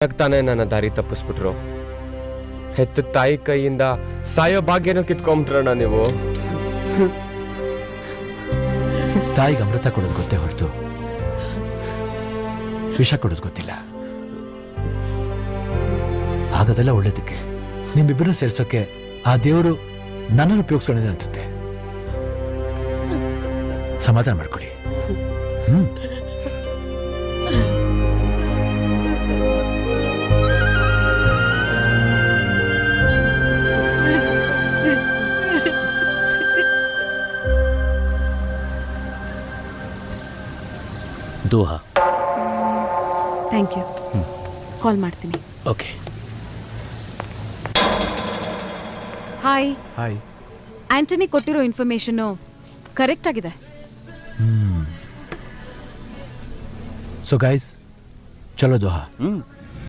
ತಾನೇ ನನ್ನ ದಾರಿ ತಪ್ಪಿಸ್ಬಿಟ್ರು. ಹೆತ್ತ ತಾಯಿ ಕೈಯಿಂದ ಸಾಯೋ ಭಾಗ್ಯನೂ ಕಿತ್ಕೊಂಡ್ಬಿಟ್ರಣ್ಣ ನೀವು. ತಾಯಿಗೆ ಅಮೃತ ಕೊಡೋದು ಗೊತ್ತೇ ಹೊರತು ವಿಷ ಕೊಡೋದು ಗೊತ್ತಿಲ್ಲ. ಹಾಗದೆಲ್ಲ ಒಳ್ಳೇದಕ್ಕೆ ನಿಮ್ಮಿಬ್ಬರನ್ನು ಸೇರ್ಸೋಕೆ ಆ ದೇವರು ನನ್ನನ್ನು ಉಪಯೋಗಿಸ್ಕೊಂಡಿದೆ ಅನ್ಸುತ್ತೆ. ಸಮಾಧಾನ ಮಾಡ್ಕೊಳ್ಳಿ. ದೋಹಾ. Thank you. ಕಾಲ್ ಮಾಡ್ತೀನಿ. ಓಕೆ. ಹಾಯ್. ಹಾಯ್. ಆಂಟನಿ ಕೊಟ್ಟಿರೋ ಇನ್ಫಾರ್ಮೇಶನ್ ಕರೆಕ್ಟ್ ಆಗಿದೆ. ಸೊ ಗೈಸ್, ಚಲೋ ದೋಹಾ.